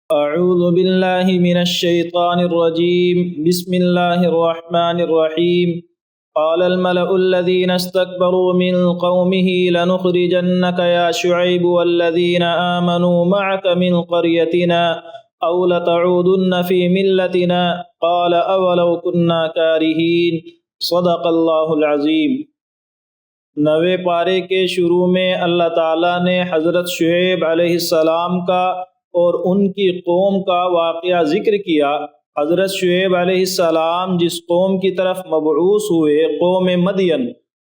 أعوذ بالله من الشيطان الرجيم بسم الله الرحمن الرحيم قال الملأ الذين استكبروا من قومه لنخرجنك يا شعيب والذين آمنوا معك من قريتنا أو لتعودن في ملتنا قال أولو كنا كارهين صدق اللہ العظیم۔ 9ویں پارے کے شروع میں اللہ تعالیٰ نے حضرت شعیب علیہ السلام کا اور ان کی قوم کا واقعہ ذکر کیا۔ حضرت شعیب علیہ السلام جس قوم کی طرف مبعوث ہوئے، قوم مدین،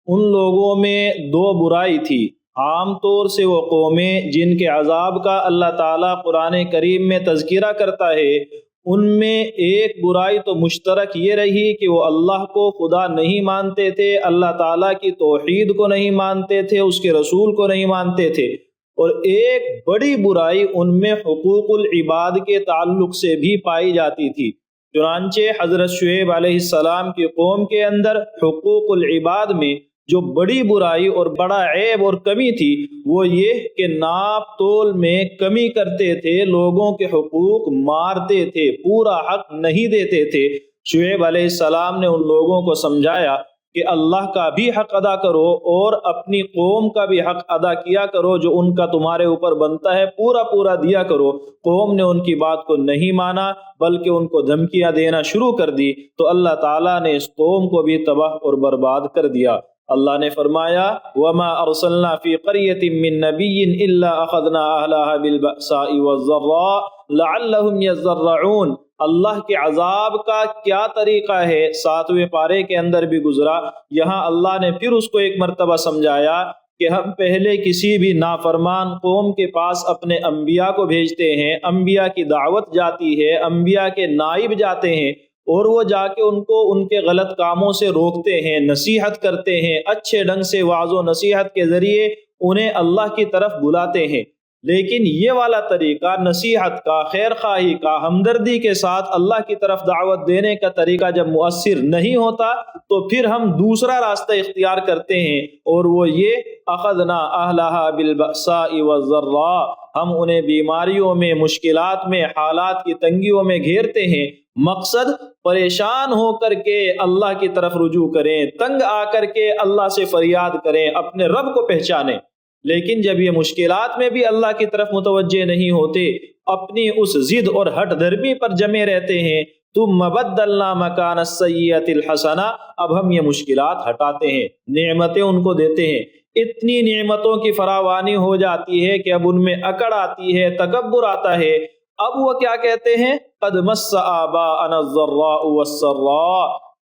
ان لوگوں میں دو برائی تھی۔ عام طور سے وہ قومیں جن کے عذاب کا اللہ تعالیٰ قرآن کریم میں تذکرہ کرتا ہے، ان میں ایک برائی تو مشترک یہ رہی کہ وہ اللہ کو خدا نہیں مانتے تھے، اللہ تعالیٰ کی توحید کو نہیں مانتے تھے، اس کے رسول کو نہیں مانتے تھے۔ اور ایک بڑی برائی ان میں حقوق العباد کے تعلق سے بھی پائی جاتی تھی۔ چنانچہ حضرت شعیب علیہ السلام کی قوم کے اندر حقوق العباد میں جو بڑی برائی اور بڑا عیب اور کمی تھی، وہ یہ کہ ناپ تول میں کمی کرتے تھے، لوگوں کے حقوق مارتے تھے، پورا حق نہیں دیتے تھے۔ شعیب علیہ السلام نے ان لوگوں کو سمجھایا کہ اللہ کا بھی حق ادا کرو اور اپنی قوم کا بھی حق ادا کیا کرو، جو ان کا تمہارے اوپر بنتا ہے پورا پورا دیا کرو۔ قوم نے ان کی بات کو نہیں مانا بلکہ ان کو دھمکیاں دینا شروع کر دی، تو اللہ تعالیٰ نے اس قوم کو بھی تباہ اور برباد کر دیا۔ اللہ نے فرمایا وَمَا أَرْسَلْنَا فِي قَرْيَةٍ مِّن نَّبِيٍّ إِلَّا أَخَذْنَا أَهْلَهَا بِالْبَأْسَاءِ وَالضَّرَّاءِ لَعَلَّهُمْ يَضَّرَّعُونَ۔ اللہ کے عذاب کا کیا طریقہ ہے 7ویں پارے کے اندر بھی گزرا۔ یہاں اللہ نے پھر اس کو ایک مرتبہ سمجھایا کہ ہم پہلے کسی بھی نافرمان قوم کے پاس اپنے انبیاء کو بھیجتے ہیں، انبیاء کی دعوت جاتی ہے، انبیاء کے نائب جاتے ہیں اور وہ جا کے ان کو ان کے غلط کاموں سے روکتے ہیں، نصیحت کرتے ہیں، اچھے ڈھنگ سے وعظ و نصیحت کے ذریعے انہیں اللہ کی طرف بلاتے ہیں۔ لیکن یہ والا طریقہ نصیحت کا، خیر خواہی کا، ہمدردی کے ساتھ اللہ کی طرف دعوت دینے کا طریقہ جب مؤثر نہیں ہوتا تو پھر ہم دوسرا راستہ اختیار کرتے ہیں، اور وہ یہ اخذنا اہلہا بالبأساء والضراء، ہم انہیں بیماریوں میں، مشکلات میں، حالات کی تنگیوں میں گھیرتے ہیں۔ مقصد پریشان ہو کر کے اللہ کی طرف رجوع کریں، تنگ آ کر کے اللہ سے فریاد کریں، اپنے رب کو پہچانیں۔ لیکن جب یہ مشکلات میں بھی اللہ کی طرف متوجہ نہیں ہوتے، اپنی اس ضد اور ہٹ دھرمی پر جمے رہتے ہیں، ثم بدلنا مکان السیئۃ الحسنہ، اب ہم یہ مشکلات ہٹاتے ہیں، نعمتیں ان کو دیتے ہیں، اتنی نعمتوں کی فراوانی ہو جاتی ہے کہ اب ان میں اکڑ آتی ہے، تکبر آتا ہے۔ اب وہ کیا کہتے ہیں؟ قد مس آباءنا الضراء والسراء،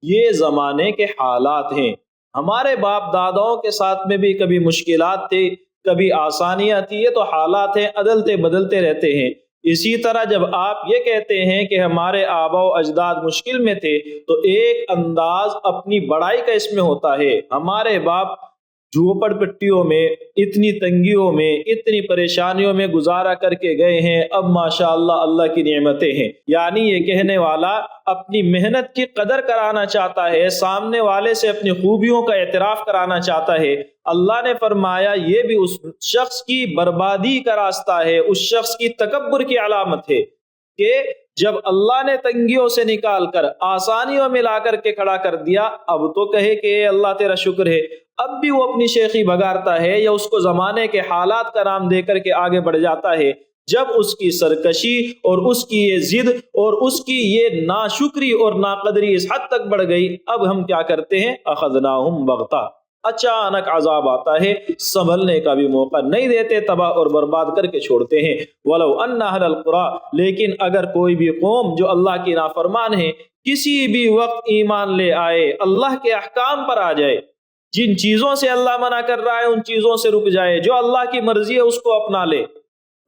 یہ زمانے کے حالات ہیں، ہمارے باپ داداؤں کے ساتھ میں بھی کبھی مشکلات تھے، کبھی آسانیاں تھی، یہ تو حالات ہیں، عدلتے بدلتے رہتے ہیں۔ اسی طرح جب آپ یہ کہتے ہیں کہ ہمارے آباء و اجداد مشکل میں تھے، تو ایک انداز اپنی بڑائی کا اس میں ہوتا ہے، ہمارے باپ جھوپڑ پٹیوں میں، اتنی تنگیوں میں، اتنی پریشانیوں میں گزارا کر کے گئے ہیں، اب ماشاءاللہ اللہ کی نعمتیں ہیں۔ یعنی یہ کہنے والا اپنی محنت کی قدر کرانا چاہتا ہے، سامنے والے سے اپنی خوبیوں کا اعتراف کرانا چاہتا ہے۔ اللہ نے فرمایا یہ بھی اس شخص کی بربادی کا راستہ ہے، اس شخص کی تکبر کی علامت ہے کہ جب اللہ نے تنگیوں سے نکال کر آسانیوں میں لا کر کے کھڑا کر دیا، اب تو کہے کہ اے اللہ تیرا شکر ہے، اب بھی وہ اپنی شیخی بگارتا ہے یا اس کو زمانے کے حالات کا نام دے کر کے آگے بڑھ جاتا ہے۔ جب اس کی سرکشی اور اس کی یہ ضد اور اس کی یہ ناشکری اور ناقدری اس حد تک بڑھ گئی، اب ہم کیا کرتے ہیں؟ اخذناہم بغتہ، اچانک عذاب آتا ہے، سنبھلنے کا بھی موقع نہیں دیتے، تباہ اور برباد کر کے چھوڑتے ہیں۔ وَلَوْ أَنَّ أَهْلَ الْقُرَىٰ، لیکن اگر کوئی بھی قوم جو اللہ کی نافرمان ہے کسی بھی وقت ایمان لے آئے، اللہ کے احکام پر آ جائے، جن چیزوں سے اللہ منع کر رہا ہے ان چیزوں سے رک جائے، جو اللہ کی مرضی ہے اس کو اپنا لے،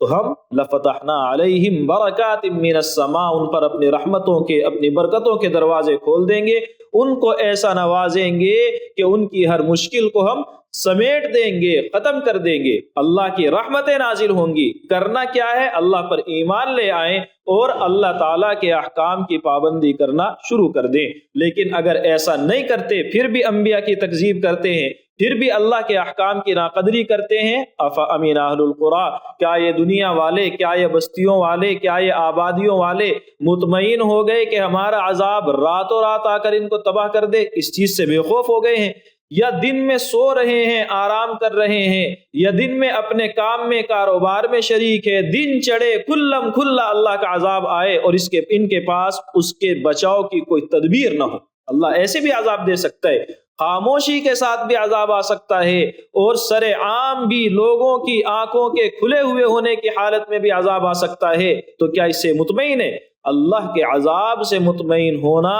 تو ہم لفتحنا علیہم برکات من السماء، ان پر اپنی رحمتوں کے، اپنی برکتوں کے دروازے کھول دیں گے، ان کو ایسا نوازیں گے کہ ان کی ہر مشکل کو ہم سمیٹ دیں گے، ختم کر دیں گے، اللہ کی رحمتیں نازل ہوں گی۔ کرنا کیا ہے؟ اللہ پر ایمان لے آئیں اور اللہ تعالیٰ کے احکام کی پابندی کرنا شروع کر دیں۔ لیکن اگر ایسا نہیں کرتے، پھر بھی انبیاء کی تکذیب کرتے ہیں، پھر بھی اللہ کے احکام کی ناقدری کرتے ہیں۔ افامن اہل القری، کیا یہ دنیا والے، کیا یہ بستیوں والے، کیا یہ آبادیوں والے مطمئن ہو گئے کہ ہمارا عذاب راتوں رات آ کر ان کو تباہ کر دے؟ اس چیز سے بے خوف ہو گئے ہیں؟ یا دن میں سو رہے ہیں، آرام کر رہے ہیں، یا دن میں اپنے کام میں کاروبار میں شریک ہے، دن چڑھے کھلم کھلا اللہ کا عذاب آئے اور ان کے پاس اس کے بچاؤ کی کوئی تدبیر نہ ہو۔ اللہ ایسے بھی عذاب دے سکتا ہے، خاموشی کے ساتھ بھی عذاب آ سکتا ہے، اور سر عام بھی لوگوں کی آنکھوں کے کھلے ہوئے ہونے کی حالت میں بھی عذاب آ سکتا ہے۔ تو کیا اس سے مطمئن ہے؟ اللہ کے عذاب سے مطمئن ہونا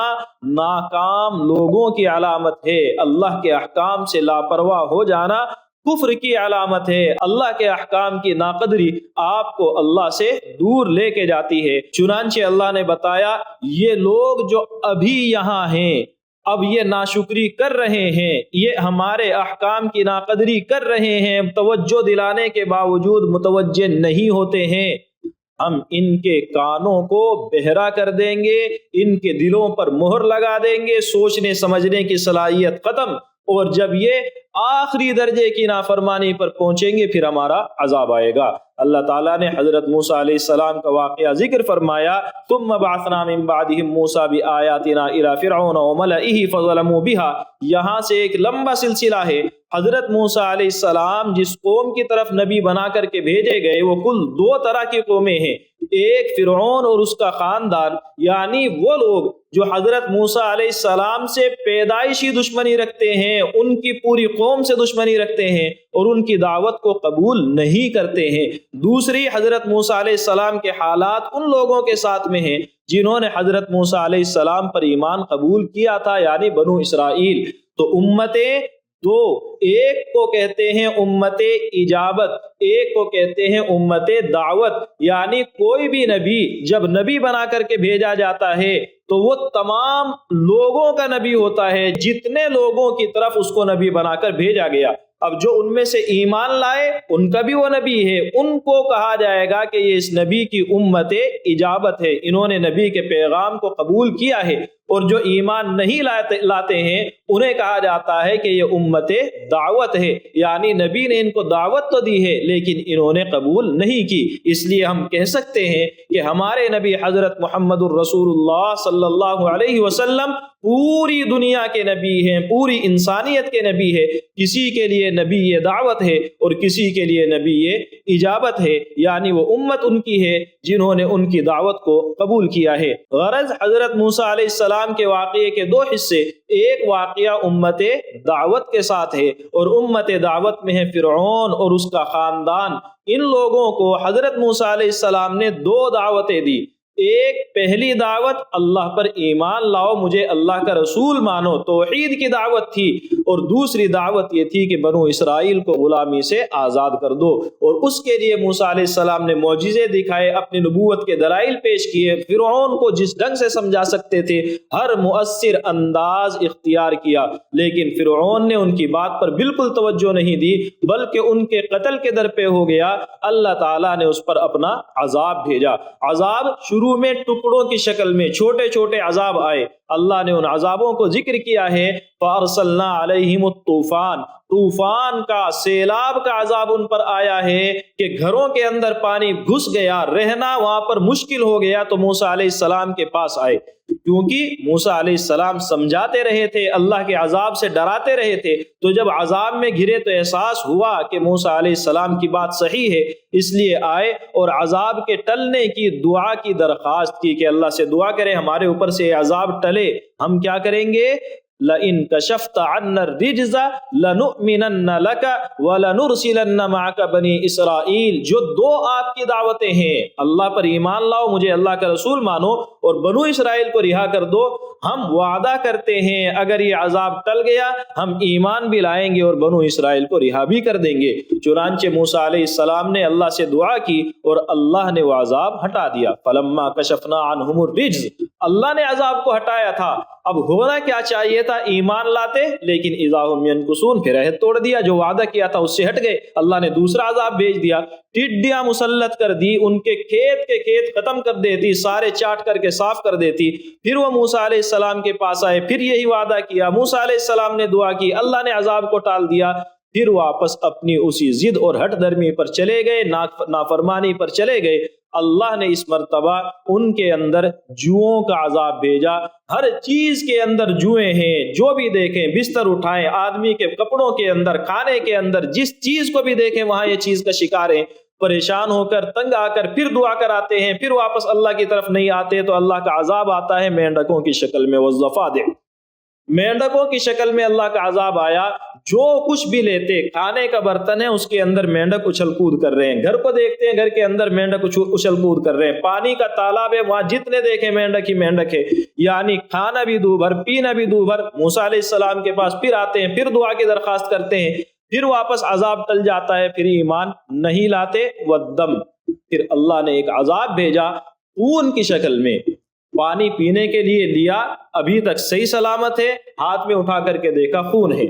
ناکام لوگوں کی علامت ہے، اللہ کے احکام سے لاپرواہ ہو جانا کفر کی علامت ہے۔ اللہ کے احکام کی ناقدری آپ کو اللہ سے دور لے کے جاتی ہے۔ چنانچہ اللہ نے بتایا یہ لوگ جو ابھی یہاں ہیں، اب یہ ناشکری کر رہے ہیں، یہ ہمارے احکام کی ناقدری کر رہے ہیں، توجہ دلانے کے باوجود متوجہ نہیں ہوتے ہیں، ہم ان کے کانوں کو بہرا کر دیں گے، ان کے دلوں پر مہر لگا دیں گے، سوچنے سمجھنے کی صلاحیت ختم، اور جب یہ آخری درجے کی نافرمانی پر پہنچیں گے پھر ہمارا عذاب آئے گا۔ اللہ تعالیٰ نے حضرت موسیٰ علیہ السلام کا واقعہ ذکر فرمایا، ثم بعثنا من بعدهم موسیٰ بآیاتنا الى فرعون وملئه فظلموا بها۔ یہاں سے ایک لمبا سلسلہ ہے۔ حضرت موسیٰ علیہ السلام جس قوم کی طرف نبی بنا کر کے بھیجے گئے وہ کل دو طرح کی قومیں ہیں، ایک فرعون اور اس کا خاندان، یعنی وہ لوگ جو حضرت موسیٰ علیہ السلام سے پیدائشی دشمنی رکھتے ہیں، ان کی پوری قوم سے دشمنی رکھتے ہیں اور ان کی دعوت کو قبول نہیں کرتے ہیں۔ دوسری حضرت موسیٰ علیہ السلام کے حالات ان لوگوں کے ساتھ میں ہیں جنہوں نے حضرت موسیٰ علیہ السلام پر ایمان قبول کیا تھا، یعنی بنو اسرائیل۔ تو امتیں دو، ایک کو کہتے ہیں امت اجابت، ایک کو کہتے ہیں امت دعوت، یعنی کوئی بھی نبی جب نبی بنا کر کے بھیجا جاتا ہے تو وہ تمام لوگوں کا نبی ہوتا ہے، جتنے لوگوں کی طرف اس کو نبی بنا کر بھیجا گیا۔ اب جو ان میں سے ایمان لائے ان کا بھی وہ نبی ہے، ان کو کہا جائے گا کہ یہ اس نبی کی امت اجابت ہے، انہوں نے نبی کے پیغام کو قبول کیا ہے، اور جو ایمان نہیں لاتے ہیں انہیں کہا جاتا ہے کہ یہ امت دعوت ہے، یعنی نبی نے ان کو دعوت تو دی ہے لیکن انہوں نے قبول نہیں کی۔ اس لیے ہم کہہ سکتے ہیں کہ ہمارے نبی حضرت محمد الرسول اللہ صلی اللہ علیہ وسلم پوری دنیا کے نبی ہیں، پوری انسانیت کے نبی ہے، کسی کے لیے نبی یہ دعوت ہے اور کسی کے لیے نبی یہ اجابت ہے، یعنی وہ امت ان کی ہے جنہوں نے ان کی دعوت کو قبول کیا ہے۔ غرض حضرت موسیٰ علیہ السلام کے واقعے کے دو حصے، ایک واقعہ امت دعوت کے ساتھ ہے اور امت دعوت میں ہے فرعون اور اس کا خاندان۔ ان لوگوں کو حضرت موسیٰ علیہ السلام نے دو دعوتیں دی، ایک پہلی دعوت اللہ پر ایمان لاؤ، مجھے اللہ کا رسول مانو، توحید کی دعوت تھی، اور دوسری دعوت یہ تھی کہ بنو اسرائیل کو غلامی سے آزاد کر دو، اور اس کے لیے موسیٰ علیہ السلام نے معجزے دکھائے، اپنی نبوت کے دلائل پیش کیے، فرعون کو جس ڈھنگ سے سمجھا سکتے تھے ہر مؤثر انداز اختیار کیا، لیکن فرعون نے ان کی بات پر بالکل توجہ نہیں دی بلکہ ان کے قتل کے در پہ ہو گیا۔ اللہ تعالیٰ نے اس پر اپنا عذاب بھیجا۔ عذاب شروع میں ٹکڑوں کی شکل میں چھوٹے چھوٹے عذاب آئے، اللہ نے ان عذابوں کو ذکر کیا ہے، فَأَرْسَلْنَا عَلَيْهِمُ الطُّوفَانَ، طوفان کا، سیلاب کا عذاب ان پر آیا ہے کہ گھروں کے اندر پانی گھس گیا، رہنا وہاں پر مشکل ہو گیا، تو موسیٰ علیہ السلام کے پاس آئے، کیونکہ موسیٰ علیہ السلام سمجھاتے رہے تھے، اللہ کے عذاب سے ڈراتے رہے تھے، تو جب عذاب میں گھرے تو احساس ہوا کہ موسیٰ علیہ السلام کی بات صحیح ہے، اس لیے آئے اور عذاب کے ٹلنے کی دعا کی درخواست کی کہ اللہ سے دعا کریں ہمارے اوپر سے عذاب ٹلے۔ ہم کیا کریں گے؟ لَإِن كَشَفْتَ عَنَّا الرِّجْزَ لَنُؤْمِنَنَّ لَكَ وَلَنُرْسِلَنَّ مَعَكَ بَنِي اسرائیل۔ جو دو آپ کی دعوتیں ہیں، اللہ پر ایمان لاؤ، مجھے اللہ کا رسول مانو، اور بنو اسرائیل کو رہا کر دو، ہم وعدہ کرتے ہیں اگر یہ عذاب ٹل گیا ہم ایمان بھی لائیں گے اور بنو اسرائیل کو رہا بھی کر دیں گے۔ چنانچہ موسیٰ علیہ السلام نے اللہ سے دعا کی اور اللہ نے وہ عذاب ہٹا دیا۔ فَلَمَّا كَشَفْنَا عَنْهُمُ الرِّجْزَ، اللہ نے عذاب کو ہٹایا تھا، اب ہونا کیا چاہیے تھا؟ ایمان لاتے، لیکن اذا هم ينكثون، پھر عہد توڑ دیا، جو وعدہ کیا تھا اس سے ہٹ گئے، اللہ نے دوسرا عذاب بھیج دیا، ٹڈیاں مسلط کر دی، ان کے کھیت ختم کر دیتی، سارے چاٹ کر کے صاف کر دیتی۔ پھر وہ موسیٰ علیہ السلام کے پاس آئے، پھر یہی وعدہ کیا، موسیٰ علیہ السلام نے دعا کی، اللہ نے عذاب کو ٹال دیا، پھر واپس اپنی اسی ضد اور ہٹ درمی پر چلے گئے، نافرمانی پر چلے گئے۔ اللہ نے اس مرتبہ ان کے اندر جوؤں کا عذاب بھیجا، ہر چیز کے اندر جوئیں ہیں، جو بھی دیکھیں، بستر اٹھائیں، آدمی کے کپڑوں کے اندر، کھانے کے اندر، جس چیز کو بھی دیکھیں وہاں یہ چیز کا شکار ہیں۔ پریشان ہو کر، تنگ آ کر پھر دعا کراتے ہیں، پھر واپس اللہ کی طرف نہیں آتے تو اللہ کا عذاب آتا ہے مینڈکوں کی شکل میں، والضفادع، مینڈکوں کی شکل میں اللہ کا عذاب آیا۔ جو کچھ بھی لیتے، کھانے کا برتن ہے اس کے اندر مینڈک اچھل کود کر رہے ہیں، گھر کو دیکھتے ہیں گھر کے اندر مینڈک اچھل کود کر رہے ہیں، پانی کا تالاب ہے وہاں جتنے دیکھیں مینڈک ہی مینڈک ہے، یعنی کھانا بھی دو بھر، پینا بھی دو بھر۔ موسیٰ علیہ السلام کے پاس پھر آتے ہیں، پھر دعا کی درخواست کرتے ہیں، پھر واپس عذاب ٹل جاتا ہے، پھر ایمان نہیں لاتے۔ والدم، پھر اللہ نے ایک عذاب بھیجا خون کی شکل میں، پانی پینے کے لیے لیا، ابھی تک صحیح سلامت ہے، ہاتھ میں اٹھا کر کے دیکھا خون ہے،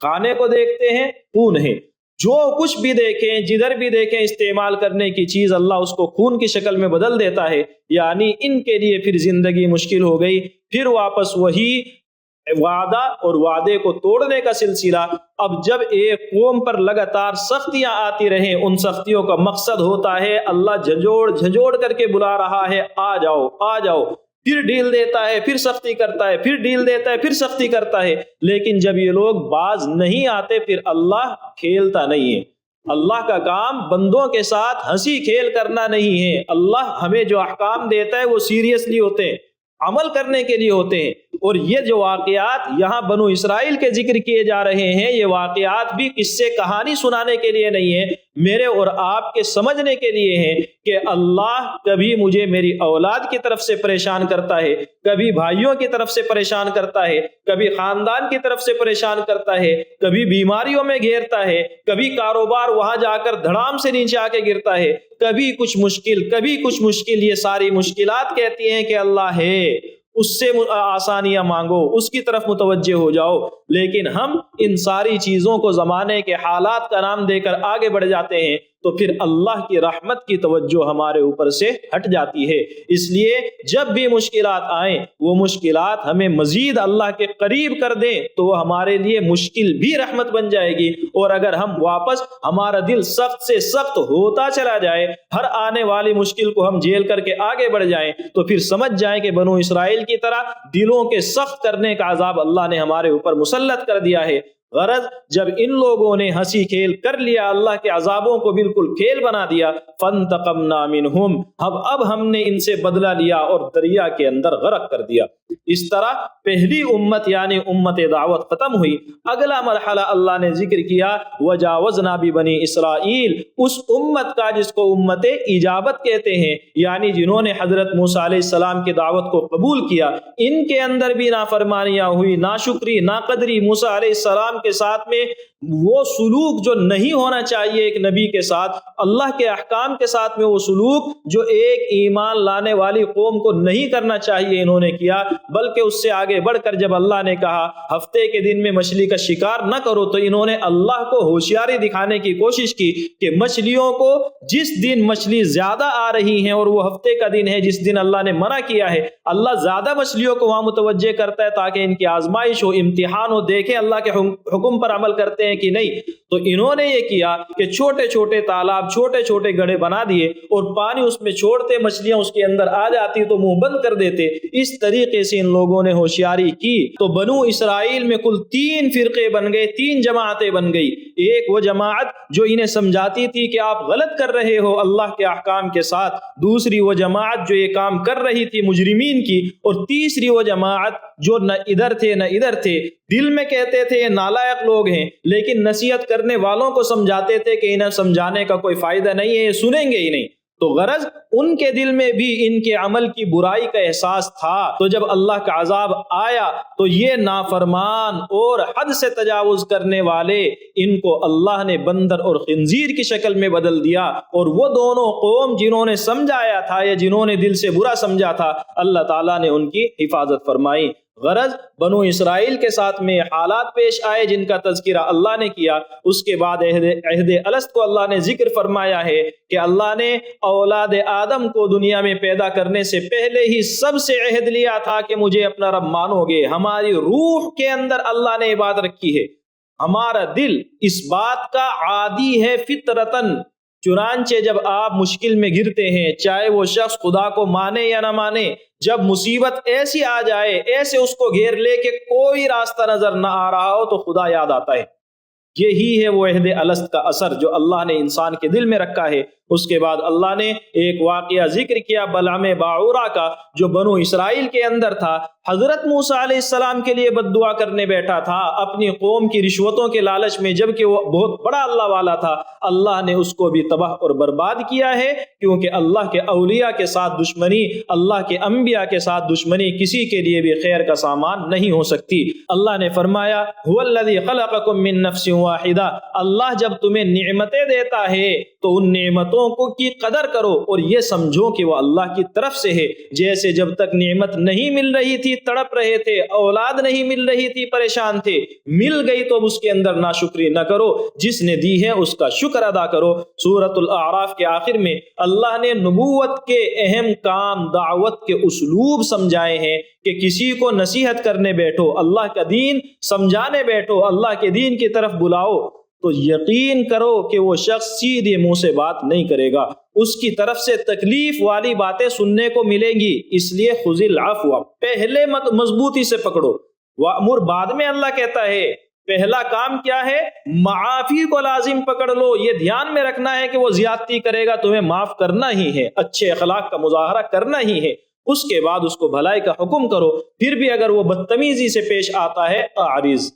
کھانے کو دیکھتے ہیں خون ہے، جو کچھ بھی دیکھیں، جدھر بھی دیکھیں استعمال کرنے کی چیز اللہ اس کو خون کی شکل میں بدل دیتا ہے، یعنی ان کے لیے پھر زندگی مشکل ہو گئی۔ پھر واپس وہی وعدہ اور وعدے کو توڑنے کا سلسلہ۔ اب جب ایک قوم پر لگاتار سختیاں آتی رہیں، ان سختیوں کا مقصد ہوتا ہے اللہ جھنجھوڑ کر کے بلا رہا ہے، آ جاؤ آ جاؤ، پھر ڈھیل دیتا ہے، پھر سختی کرتا ہے، پھر ڈھیل دیتا ہے، پھر سختی کرتا ہے۔ لیکن جب یہ لوگ باز نہیں آتے پھر اللہ کھیلتا نہیں ہے۔ اللہ کا کام بندوں کے ساتھ ہنسی کھیل کرنا نہیں ہے، اللہ ہمیں جو احکام دیتا ہے وہ سیریسلی ہوتے ہیں، عمل کرنے کے لیے ہوتے ہیں۔ اور یہ جو واقعات یہاں بنو اسرائیل کے ذکر کیے جا رہے ہیں، یہ واقعات بھی قصے کہانی سنانے کے لیے نہیں ہے، میرے اور آپ کے سمجھنے کے لیے ہیں کہ اللہ کبھی مجھے میری اولاد کی طرف سے پریشان کرتا ہے، کبھی بھائیوں کی طرف سے پریشان کرتا ہے، کبھی خاندان کی طرف سے پریشان کرتا ہے، کبھی بیماریوں میں گھیرتا ہے، کبھی کاروبار وہاں جا کر دھڑام سے نیچے آ کے گرتا ہے، کبھی کچھ مشکل، کبھی کچھ مشکل۔ یہ ساری مشکلات کہتی ہیں کہ اللہ ہے، اس سے آسانیاں مانگو، اس کی طرف متوجہ ہو جاؤ، لیکن ہم ان ساری چیزوں کو زمانے کے حالات کا نام دے کر آگے بڑھ جاتے ہیں، تو پھر اللہ کی رحمت کی توجہ ہمارے اوپر سے ہٹ جاتی ہے۔ اس لیے جب بھی مشکلات آئیں، وہ مشکلات ہمیں مزید اللہ کے قریب کر دیں تو وہ ہمارے لیے مشکل بھی رحمت بن جائے گی، اور اگر ہم واپس ہمارا دل سخت سے سخت ہوتا چلا جائے، ہر آنے والی مشکل کو ہم جھیل کر کے آگے بڑھ جائیں، تو پھر سمجھ جائیں کہ بنو اسرائیل کی طرح دلوں کے سخت کرنے کا عذاب اللہ نے ہمارے اوپر مسلط کر دیا ہے۔ غرض جب ان لوگوں نے ہنسی کھیل کر لیا، اللہ کے عذابوں کو بالکل کھیل بنا دیا، فانتقمنا منہم، اب ہم نے ان سے بدلہ لیا اور دریا کے اندر غرق کر دیا۔ اس طرح پہلی امت یعنی امت دعوت ختم ہوئی۔ اگلا مرحلہ اللہ نے ذکر کیا، وجاوزنا ببنی اسرائیل، اس امت کا جس کو امت اجابت کہتے ہیں، یعنی جنہوں نے حضرت موسیٰ علیہ السلام کی دعوت کو قبول کیا، ان کے اندر بھی نافرمانیاں ہوئی، ناشکری، ناقدری، موسیٰ علیہ السلام کے ساتھ میں وہ سلوک جو نہیں ہونا چاہیے ایک نبی کے ساتھ، اللہ کے احکام کے ساتھ میں وہ سلوک جو ایک ایمان لانے والی قوم کو نہیں کرنا چاہیے، انہوں نے کیا۔ بلکہ اس سے آگے بڑھ کر جب اللہ نے کہا ہفتے کے دن میں مچھلی کا شکار نہ کرو، تو انہوں نے اللہ کو ہوشیاری دکھانے کی کوشش کی کہ مچھلیوں کو جس دن مچھلی زیادہ آ رہی ہیں اور وہ ہفتے کا دن ہے جس دن اللہ نے منع کیا ہے، اللہ زیادہ مچھلیوں کو وہاں متوجہ کرتا ہے تاکہ ان کی آزمائش ہو، امتحان ہو، دیکھیں اللہ کے حکم پر عمل کرتے ہیں کہ نہیں۔ تو انہوں نے یہ کیا کہ چھوٹے چھوٹے تالاب، چھوٹے چھوٹے گڑھے بنا دیے اور پانی اس میں چھوڑتے، مچھلیاں اس کے اندر آ جاتی تو منہ بند کر دیتے۔ اس طریقے سے ان لوگوں نے ہوشیاری کی تو بنو اسرائیل میں کل 3 فرقے بن گئے، 3 جماعتیں بن گئی۔ ایک وہ جماعت جو انہیں سمجھاتی تھی کہ آپ غلط کر رہے ہو اللہ کے احکام کے ساتھ، دوسری وہ جماعت جو یہ کام کر رہی تھی مجرمین کی، اور تیسری وہ جماعت جو نہ ادھر تھے نہ ادھر تھے، دل میں کہتے تھے یہ نالائق لوگ ہیں، لیکن نصیحت کرنے والوں کو سمجھاتے تھے کہ انہیں سمجھانے کا کوئی فائدہ نہیں ہے، یہ سنیں گے ہی نہیں۔ تو غرض ان کے دل میں بھی ان کے عمل کی برائی کا احساس تھا، تو جب اللہ کا عذاب آیا تو یہ نافرمان اور حد سے تجاوز کرنے والے ان کو اللہ نے بندر اور خنزیر کی شکل میں بدل دیا، اور وہ دونوں قوم جنہوں نے سمجھایا تھا یا جنہوں نے دل سے برا سمجھا تھا، اللہ تعالیٰ نے ان کی حفاظت فرمائی۔ غرض بنو اسرائیل کے ساتھ میں حالات پیش آئے جن کا تذکرہ اللہ نے کیا۔ اس کے بعد عہد الست کو اللہ نے ذکر فرمایا ہے کہ اللہ نے اولاد آدم کو دنیا میں پیدا کرنے سے پہلے ہی سب سے عہد لیا تھا کہ مجھے اپنا رب مانو گے۔ ہماری روح کے اندر اللہ نے یہ بات رکھی ہے، ہمارا دل اس بات کا عادی ہے فطرتاً۔ چنانچہ جب آپ مشکل میں گرتے ہیں، چاہے وہ شخص خدا کو مانے یا نہ مانے، جب مصیبت ایسی آ جائے، ایسے اس کو گھیر لے کہ کوئی راستہ نظر نہ آ رہا ہو، تو خدا یاد آتا ہے۔ یہی ہے وہ عہد الست کا اثر جو اللہ نے انسان کے دل میں رکھا ہے۔ اس کے بعد اللہ نے ایک واقعہ ذکر کیا بلعم باعورہ کا، جو بنو اسرائیل کے اندر تھا۔ حضرت موسیٰ علیہ السلام کے لیے بد دعا کرنے بیٹھا تھا اپنی قوم کی رشوتوں کے لالچ میں، جبکہ وہ بہت بڑا اللہ والا تھا۔ اللہ نے اس کو بھی تباہ اور برباد کیا ہے، کیونکہ اللہ کے اولیاء کے ساتھ دشمنی، اللہ کے انبیاء کے ساتھ دشمنی کسی کے لیے بھی خیر کا سامان نہیں ہو سکتی۔ اللہ نے فرمایا هو الذی خلقکم من نفس واحدہ، اللہ جب تمہیں نعمتیں دیتا ہے تو ان نعمتوں کو کی قدر کرو اور یہ سمجھو کہ وہ اللہ کی طرف سے ہے۔ جیسے جب تک نعمت نہیں مل رہی تھی تڑپ رہے تھے، اولاد نہیں مل رہی تھی پریشان تھے، مل گئی تو اس کے اندر ناشکری نہ کرو، جس نے دی ہے اس کا شکر ادا کرو۔ سورۃ الاعراف کے آخر میں اللہ نے نبوت کے اہم کام، دعوت کے اسلوب سمجھائے ہیں کہ کسی کو نصیحت کرنے بیٹھو، اللہ کا دین سمجھانے بیٹھو، اللہ کے دین کی طرف بلاؤ، تو یقین کرو کہ وہ شخص سیدھے منہ سے بات نہیں کرے گا، اس کی طرف سے تکلیف والی باتیں سننے کو ملیں گی۔ اس لیے خذ العفو، پہلے مضبوطی سے پکڑو، وامر بعد میں اللہ کہتا ہے۔ پہلا کام کیا ہے؟ معافی کو لازم پکڑ لو۔ یہ دھیان میں رکھنا ہے کہ وہ زیادتی کرے گا، تمہیں معاف کرنا ہی ہے، اچھے اخلاق کا مظاہرہ کرنا ہی ہے۔ اس کے بعد اس کو بھلائی کا حکم کرو، پھر بھی اگر وہ بدتمیزی سے پیش آتا ہے اعرض،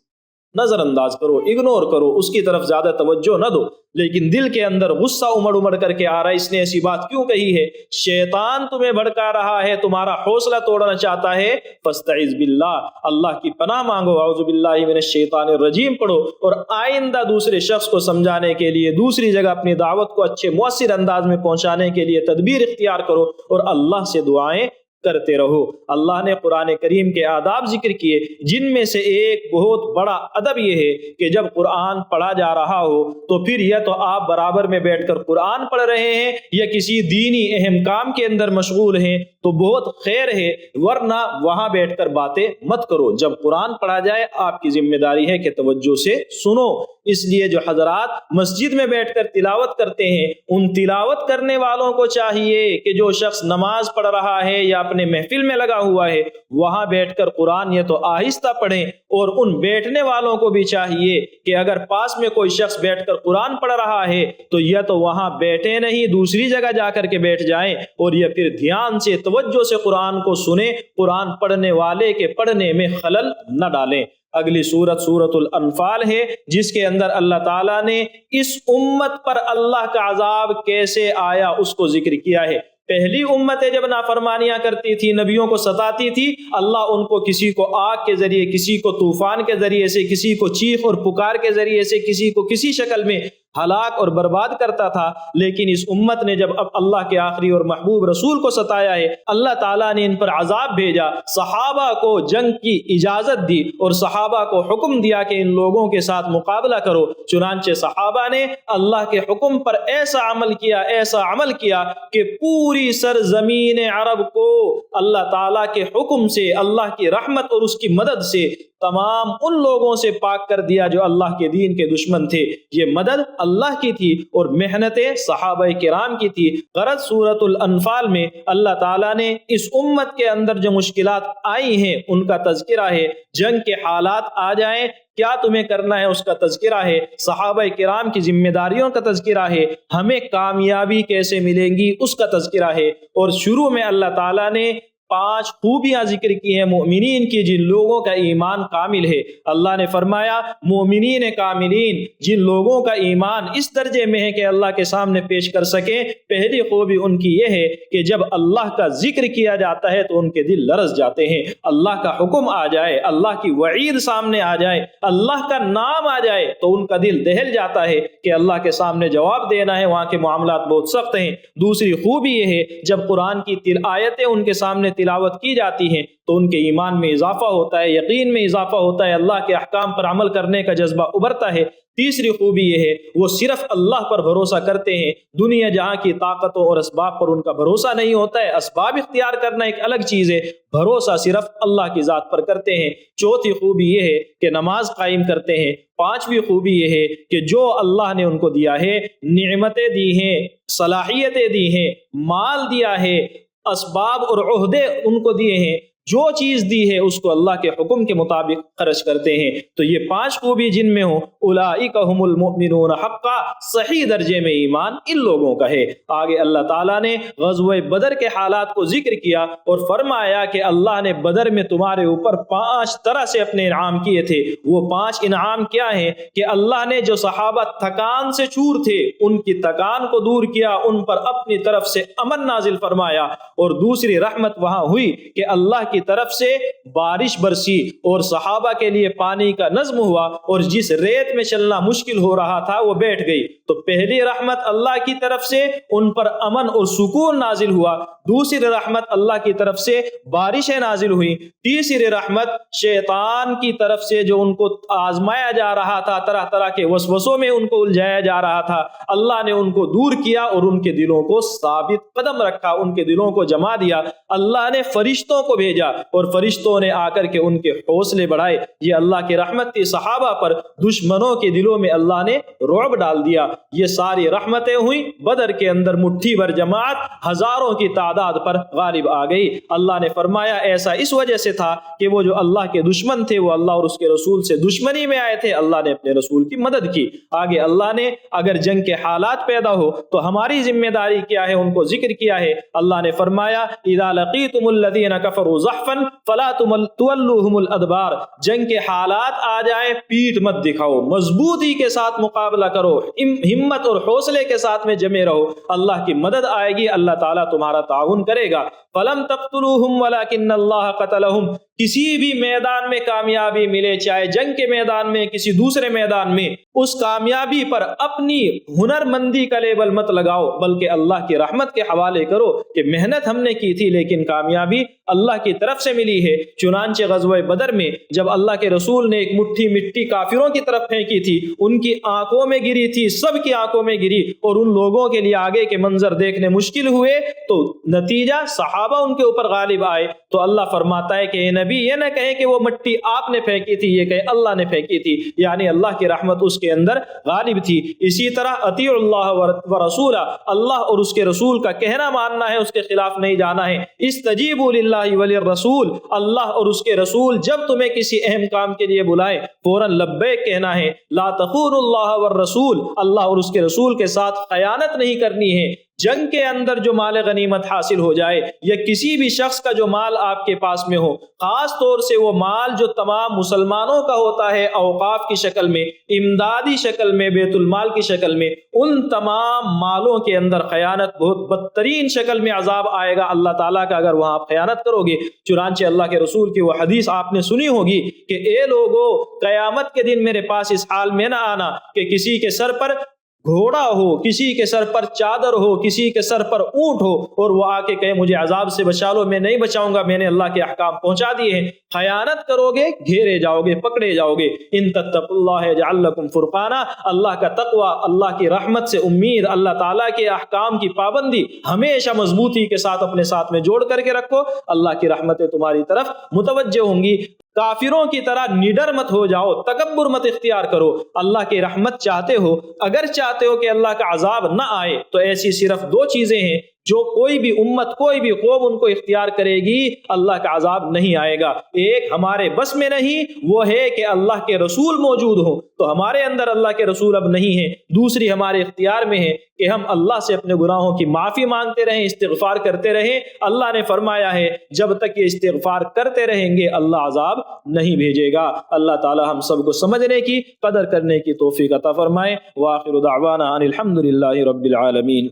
نظر انداز کرو، اگنور کرو، اس کی طرف زیادہ توجہ نہ دو۔ لیکن دل کے اندر غصہ امڑ کر کے آ رہا ہے، اس نے ایسی بات کیوں کہی ہے؟ شیطان تمہیں بھڑکا رہا ہے، تمہارا حوصلہ توڑنا چاہتا ہے۔ فاستعذ باللہ، اللہ کی پناہ مانگو، اعوذ باللہ من الشیطان الرجیم پڑھو، اور آئندہ دوسرے شخص کو سمجھانے کے لیے، دوسری جگہ اپنی دعوت کو اچھے مؤثر انداز میں پہنچانے کے لیے تدبیر اختیار کرو، اور اللہ سے دعائیں کرتے رہو۔ اللہ نے قرآن کریم کے آداب ذکر کیے، جن میں سے ایک بہت بڑا ادب یہ ہے کہ جب قرآن پڑھا جا رہا ہو تو پھر یا تو آپ برابر میں بیٹھ کر قرآن پڑھ رہے ہیں یا کسی دینی اہم کام کے اندر مشغول ہیں تو بہت خیر ہے، ورنہ وہاں بیٹھ کر باتیں مت کرو۔ جب قرآن پڑھا جائے آپ کی ذمہ داری ہے کہ توجہ سے سنو۔ اس لیے جو حضرات مسجد میں بیٹھ کر تلاوت کرتے ہیں، ان تلاوت کرنے والوں کو چاہیے کہ جو شخص نماز پڑھ رہا ہے یا اپنے محفل میں لگا ہوا ہے، وہاں بیٹھ کر قرآن یا تو آہستہ پڑھیں، اور ان بیٹھنے والوں کو بھی چاہیے کہ اگر پاس میں کوئی شخص بیٹھ کر قرآن پڑھ رہا ہے تو یا تو وہاں بیٹھے نہیں، دوسری جگہ جا کر کے بیٹھ جائیں، اور یا پھر دھیان سے توجہ سے قرآن کو سنیں، قرآن پڑھنے والے کے پڑھنے میں خلل نہ ڈالیں۔ اگلی سورت سورت الانفال ہے، جس کے اندر اللہ تعالیٰ نے اس امت پر اللہ کا عذاب کیسے آیا اس کو ذکر کیا ہے۔ پہلی امتیں جب نافرمانیاں کرتی تھی، نبیوں کو ستاتی تھی، اللہ ان کو کسی کو آگ کے ذریعے، کسی کو طوفان کے ذریعے سے، کسی کو چیخ اور پکار کے ذریعے سے، کسی کو کسی شکل میں ہلاک اور برباد کرتا تھا۔ لیکن اس امت نے جب اب اللہ کے آخری اور محبوب رسول کو ستایا ہے، اللہ تعالیٰ نے ان پر عذاب بھیجا، صحابہ کو جنگ کی اجازت دی اور صحابہ کو حکم دیا کہ ان لوگوں کے ساتھ مقابلہ کرو۔ چنانچہ صحابہ نے اللہ کے حکم پر ایسا عمل کیا کہ پوری سرزمین عرب کو اللہ تعالیٰ کے حکم سے، اللہ کی رحمت اور اس کی مدد سے تمام ان لوگوں سے پاک کر دیا جو اللہ کے دین کے دشمن تھے۔ یہ مدد اللہ کی تھی اور محنتیں صحابہ کرام کی تھی۔ غرض سورۃ الانفال میں اللہ تعالیٰ نے اس امت کے اندر جو مشکلات آئی ہیں ان کا تذکرہ ہے، جنگ کے حالات آ جائیں کیا تمہیں کرنا ہے اس کا تذکرہ ہے، صحابہ کرام کی ذمہ داریوں کا تذکرہ ہے، ہمیں کامیابی کیسے ملیں گی اس کا تذکرہ ہے، اور شروع میں اللہ تعالیٰ نے 5 خوبیاں ذکر کی ہیں مومنین کی جن لوگوں کا ایمان کامل ہے۔ اللہ نے فرمایا مومنین کاملین جن لوگوں کا ایمان اس درجے میں ہے کہ اللہ کے سامنے پیش کر سکیں، پہلی خوبی ان کی یہ ہے کہ جب اللہ کا ذکر کیا جاتا ہے تو ان کے دل لرز جاتے ہیں۔ اللہ کا حکم آ جائے، اللہ کی وعید سامنے آ جائے، اللہ کا نام آ جائے تو ان کا دل دہل جاتا ہے کہ اللہ کے سامنے جواب دینا ہے، وہاں کے معاملات بہت سخت ہیں۔ دوسری خوبی یہ ہے جب قرآن کی آیتیں ان کے سامنے تلاوت کی جاتی ہیں تو ان کے ایمان میں اضافہ ہوتا ہے، یقین میں اضافہ ہوتا ہے، اللہ کے احکام پر عمل کرنے کا جذبہ ابھرتا ہے۔ تیسری خوبی یہ ہے وہ صرف اللہ پر بھروسہ کرتے ہیں، دنیا جہاں کی طاقتوں اور اسباب پر ان کا بھروسہ نہیں ہوتا ہے۔ اسباب اختیار کرنا ایک الگ چیز ہے، بھروسہ صرف اللہ کی ذات پر کرتے ہیں۔ چوتھی خوبی یہ ہے کہ نماز قائم کرتے ہیں۔ پانچویں خوبی یہ ہے کہ جو اللہ نے ان کو دیا ہے، نعمتیں دی ہیں، صلاحیتیں دی ہیں، مال دیا ہے، اسباب اور عہدے ان کو دیے ہیں، جو چیز دی ہے اس کو اللہ کے حکم کے مطابق خرچ کرتے ہیں۔ تو یہ 5 خوبی جن میں ہو اولئک هم المؤمنون حقا، صحیح درجے میں ایمان ان لوگوں کا ہے۔ آگے اللہ تعالیٰ نے غزوہ بدر کے حالات کو ذکر کیا اور فرمایا کہ اللہ نے بدر میں تمہارے اوپر 5 طرح سے اپنے انعام کیے تھے۔ وہ 5 انعام کیا ہیں کہ اللہ نے جو صحابہ تھکان سے چور تھے ان کی تھکان کو دور کیا، ان پر اپنی طرف سے امن نازل فرمایا، اور دوسری رحمت وہاں ہوئی کہ اللہ کی طرف سے بارش برسی اور صحابہ کے لیے پانی کا نظم ہوا، اور جس ریت میں چلنا مشکل ہو رہا تھا وہ بیٹھ گئی۔ تو پہلی رحمت اللہ کی طرف سے ان پر امن اور سکون نازل ہوا، دوسری رحمت اللہ کی طرف سے بارشیں نازل ہوئی، تیسری رحمت شیطان کی طرف سے جو ان کو آزمایا جا رہا تھا، طرح طرح کے وسوسوں میں ان کو الجھایا جا رہا تھا، اللہ نے ان کو دور کیا اور ان کے دلوں کو ثابت قدم رکھا، ان کے دلوں کو جما دیا۔ اللہ نے فرشتوں کو بھیجا اور فرشتوں نے آ کر کے ان کے حوصلے بڑھائے۔ یہ اللہ کی رحمت تھی صحابہ پر، دشمنوں کے دلوں میں اللہ نے رعب ڈال دیا۔ یہ ساری رحمتیں ہوئیں بدر کے اندر، مٹھی بھر جماعت ہزاروں کی تعداد پر غالب آ گئی۔ اللہ نے فرمایا ایسا اس وجہ سے تھا کہ وہ جو اللہ کے دشمن تھے وہ اللہ اور اس کے رسول سے دشمنی میں آئے تھے، اللہ نے اپنے رسول کی مدد کی۔ آگے اللہ نے اگر جنگ کے حالات پیدا ہو تو ہماری ذمہ داری کیا ہے ان کو ذکر کیا ہے۔ اللہ نے فرمایا اذا لقیتم الذین کفروا زحفا فلا تولوهم الادبار، جنگ کے حالات آ جائیں پیٹ مت دکھاؤ، مضبوطی کے ساتھ مقابلہ کرو، ہمت اور حوصلے کے ساتھ میں جمے رہو، اللہ کی مدد آئے گی، اللہ تعالیٰ تمہارا تعاون کرے گا۔ فلم تقتلوهم ولكن اللہ قتلهم، کسی بھی میدان میں کامیابی ملے، چاہے جنگ کے میدان میں کسی دوسرے میدان میں، اس کامیابی پر اپنی ہنر مندی کا لیبل مت لگاؤ، بلکہ اللہ کی رحمت کے حوالے کرو کہ محنت ہم نے کی تھی لیکن کامیابی اللہ کی طرف سے ملی ہے۔ چنانچہ غزوہ بدر میں جب اللہ کے رسول نے ایک مٹھی مٹی کافروں کی طرف پھینکی تھی، ان کی آنکھوں میں گری تھی، سب کی آنکھوں میں گری، اور ان لوگوں کے لیے آگے کے منظر دیکھنے مشکل ہوئے، تو نتیجہ صحابہ ان کے اوپر غالب آئے۔ تو اللہ فرماتا ہے کہ اے نبی یہ نہ کہیں کہ وہ مٹی آپ نے پھینکی تھی، یہ کہ اللہ نے پھینکی تھی، یعنی اللہ کی رحمت اس کے اندر غالب تھی۔ اسی طرح اطیع اللہ و رسولہ، اللہ اور اس کے رسول کا کہنا ماننا ہے، اس کے خلاف نہیں جانا ہے۔ استجیبوا للہ وللرسول، اللہ اور اس کے رسول جب تمہیں کسی اہم کام کے لیے بلائیں فوراً لبیک کہنا ہے۔ لا تخونوا اللہ والرسول، اللہ اور اس کے رسول کے ساتھ خیانت نہیں کرنی ہے۔ جنگ کے اندر جو مال غنیمت حاصل ہو جائے یا کسی بھی شخص کا جو مال آپ کے پاس میں ہو، خاص طور سے وہ مال جو تمام مسلمانوں کا ہوتا ہے، اوقاف کی شکل میں، امدادی شکل میں، بیت المال کی شکل میں، ان تمام مالوں کے اندر خیانت بہت بدترین شکل میں عذاب آئے گا اللہ تعالیٰ کا اگر وہاں آپ خیانت کرو گے۔ چنانچہ اللہ کے رسول کی وہ حدیث آپ نے سنی ہوگی کہ اے لوگو، قیامت کے دن میرے پاس اس حال میں نہ آنا کہ کسی کے سر پر گھوڑا ہو، کسی کے سر پر چادر ہو، کسی کے سر پر اونٹ ہو، اور وہ آ کے کہے مجھے عذاب سے بچا لو، میں نہیں بچاؤں گا، میں نے اللہ کے احکام پہنچا دیے ہیں۔ خیانت کرو گے گھیرے جاؤ گے، پکڑے جاؤ گے۔ ان تتقوا اللہ یجعل لکم فرقانا، اللہ کا تقوی، اللہ کی رحمت سے امید، اللہ تعالیٰ کے احکام کی پابندی ہمیشہ مضبوطی کے ساتھ اپنے ساتھ میں جوڑ کر کے رکھو، اللہ کی رحمتیں تمہاری طرف متوجہ ہوں گی۔ کافروں کی طرح نڈر مت ہو جاؤ، تکبر مت اختیار کرو۔ اللہ کی رحمت چاہتے ہو، اگر چاہتے ہو کہ اللہ کا عذاب نہ آئے تو ایسی صرف 2 چیزیں ہیں جو کوئی بھی امت کوئی بھی قوم ان کو اختیار کرے گی اللہ کا عذاب نہیں آئے گا۔ ایک ہمارے بس میں نہیں، وہ ہے کہ اللہ کے رسول موجود ہوں، تو ہمارے اندر اللہ کے رسول اب نہیں ہیں۔ دوسری ہمارے اختیار میں ہے کہ ہم اللہ سے اپنے گناہوں کی معافی مانگتے رہیں، استغفار کرتے رہیں۔ اللہ نے فرمایا ہے جب تک یہ استغفار کرتے رہیں گے اللہ عذاب نہیں بھیجے گا۔ اللہ تعالی ہم سب کو سمجھنے کی، قدر کرنے کی توفیق عطا فرمائے۔ وآخر دعوانا ان الحمد للہ رب العالمین۔